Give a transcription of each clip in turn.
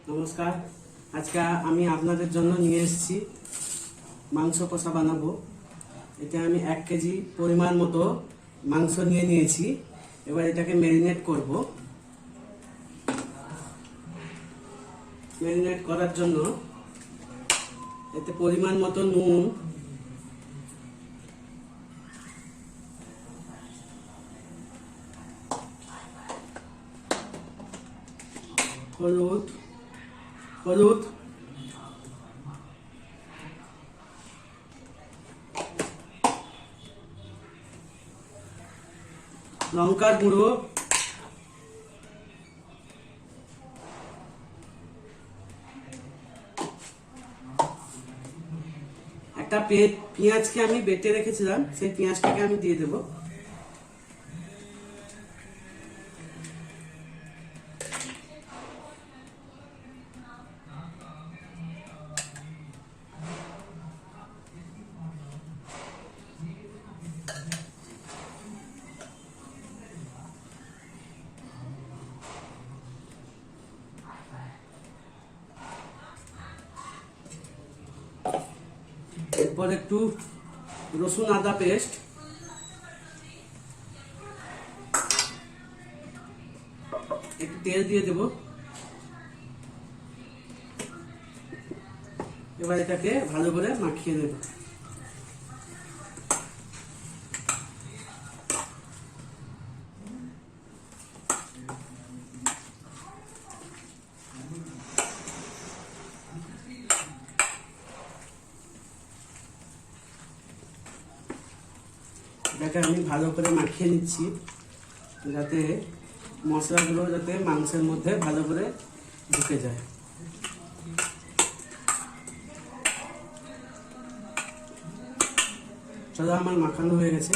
নমস্কার। আজকে আমি আপনাদের জন্য নিয়ে এসেছি মাংস কষা বানাবো। এটা আমি 1 কেজি পরিমাণ মতো মাংস নিয়েছি। এবার এটাকে ম্যারিনেট করব। ম্যারিনেট করার জন্য এতে পরিমাণ মতো নুন, হলুদ, লঙ্কার গুঁড়ো, একটা পেঁয়াজকে আমি বেটে রেখেছিলাম, সেই পেঁয়াজটাকে আমি দিয়ে দেবো। এরপর একটু রসুন আদা পেস্ট, একটু তেল দিয়ে দেব। এবার এটাকে ভালো করে মাখিয়ে দেব। এটাকে আমি ভালো করে মাখিয়ে নিচ্ছি, যাতে মশলাগুলো যাতে মাংসের মধ্যে ভালো করে ঢুকে যায়। চলো, আমার মাখানো হয়ে গেছে।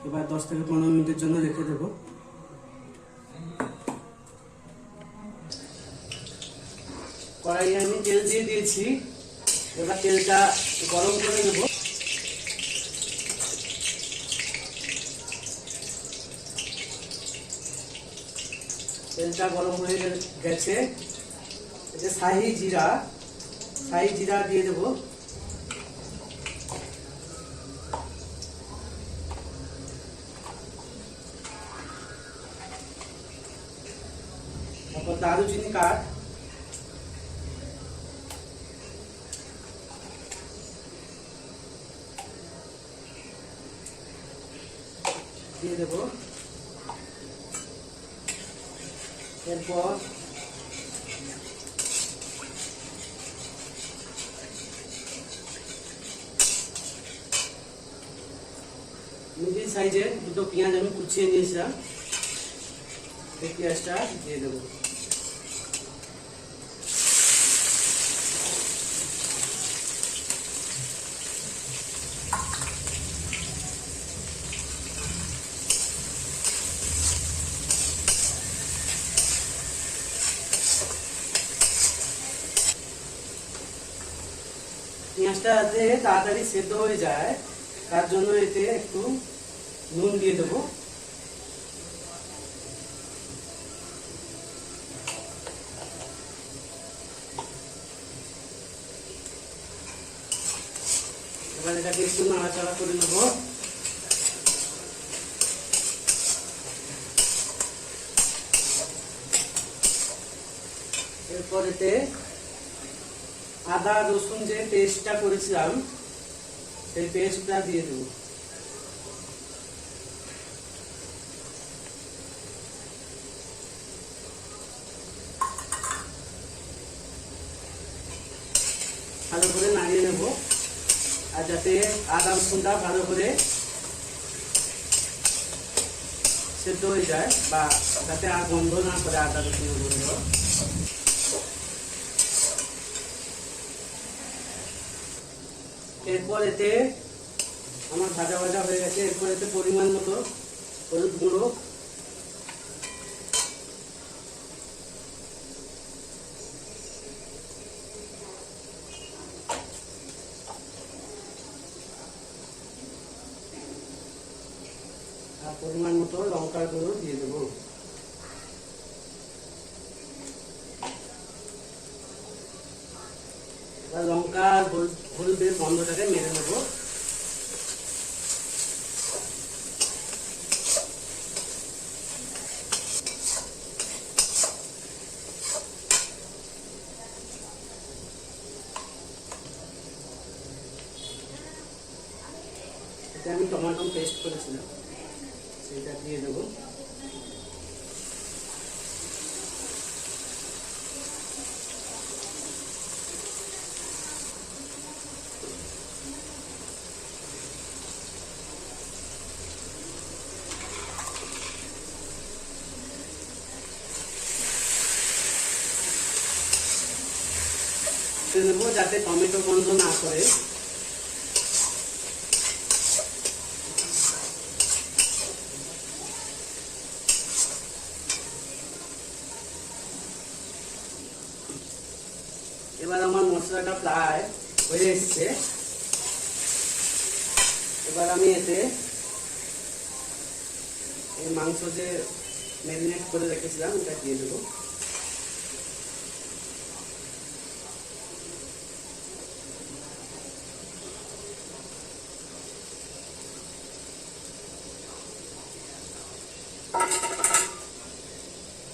এবার 10 থেকে 15 মিনিটের জন্য রেখে দেব। কড়াইয়ে আমি তেল দিয়ে দিয়েছি। এবার তেলটা গরম করে নেব। তেলটা গরম হয়ে গেছে। এটা শাহি জিরা দিয়ে দেব। তারপর দারুচিনি কাঠ, দিয়ে দেব। এরপর মিডিয়াম সাইজের দুটো পেঁয়াজ আমি কুচিয়ে নিয়েছিলাম, এই পেঁয়াজটা দিয়ে দেবো। পেঁয়াজটা যাতে তাড়াতাড়ি সেদ্ধ হয়ে যায়, তার জন্য এতে একটু নুন দিয়ে দেবো। এবার এটাকে একটু নাড়াচাড়া করে নেবো। এরপর এতে আদা রসুন যে পেস্টটা করেছিলাম, সেই পেস্টটা দিয়ে দেবো। ভালো করে নাড়িয়ে নেব, আর যাতে আদা রসুনটা ভালো করে সেদ্ধ হয়ে যায়, বা যাতে আর গন্ধ না করে আদা রসুনের গন্ধ। এরপর এতে আমার ভাজা হয়ে গেছে। এরপর এতে পরিমাণ মতো হলুদ গুঁড়ো, আর পরিমাণ মতো লঙ্কার গুঁড়ো দিয়ে দেবো। লঙ্কা হলুদের গন্ধটাকে মেরে নেবো। আমি টমেটো পেস্ট করেছিলাম সেটা দিয়ে দেবো। নেবো যাতে টমেটো গন্ধ না করে। এবার আমার মশলাটা প্রায় হয়ে এসছে। এবার আমি এতে এই মাংস যে ম্যারিনেট করে রেখেছিলাম এটা দিয়ে দেবো।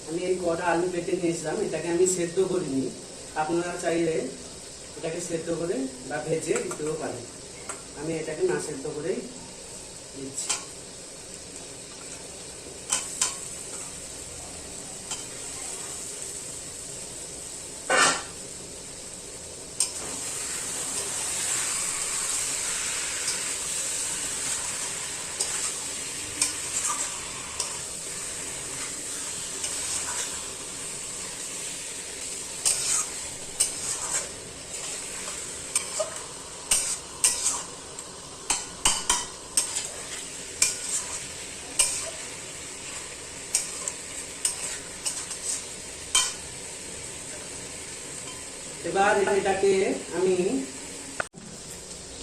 আমি এই কটা আলু কেটে নিয়েছিলাম, এটাকে আমি সেদ্ধ করিনি। আপনারা চাইলে এটাকে সেদ্ধ করে বা ভেজে দিতেও পারেন। আমি এটাকে না সেদ্ধ করেই দিচ্ছি। এবার এটাকে আমি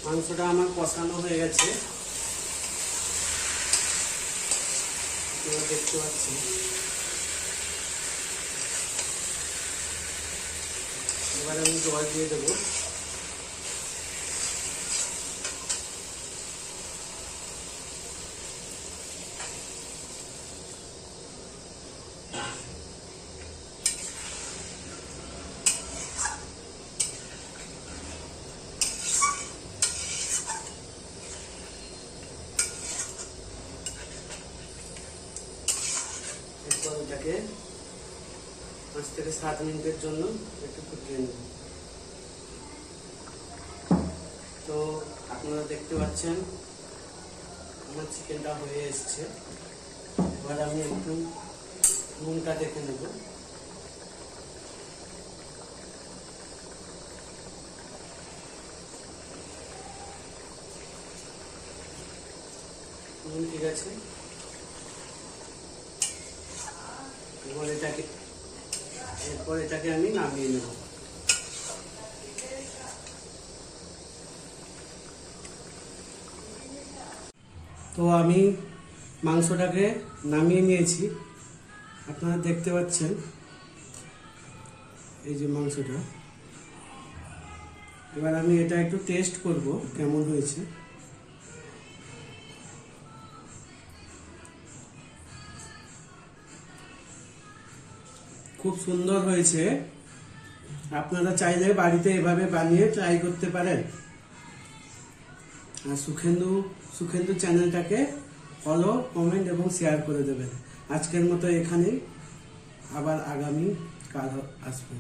মাংসটা আমার কষানো হয়ে গেছে, দেখতে পাচ্ছি। এবার আমি জল দিয়ে দেবো। এটাকে 5 থেকে 7 মিনিটের জন্য একটু ফুটিয়ে নেব। তো আপনারা দেখতে পাচ্ছেন আমার চিকেনটা হয়ে এসছে। এবার আমি একটু নুনটা দেখে নেব। নুন ঠিক আছে। এরপর এটাকে আমি নামিয়ে নেব। তো আমি মাংসটাকে নামিয়ে নিয়েছি, আপনারা দেখতে পাচ্ছেন এই যে মাংসটা। এবার আমি এটা একটু টেস্ট করব কেমন হয়েছে। খুব সুন্দর হয়েছে। আপনারা চাইলে বাড়িতে এভাবে বানিয়ে ট্রাই করতে পারেন। আর সুখেন্দু চ্যানেলটাকে ফলো, কমেন্ট এবং শেয়ার করে দেবেন। আজকের মতো এখানেই, আবার আগামী কাল আসবো।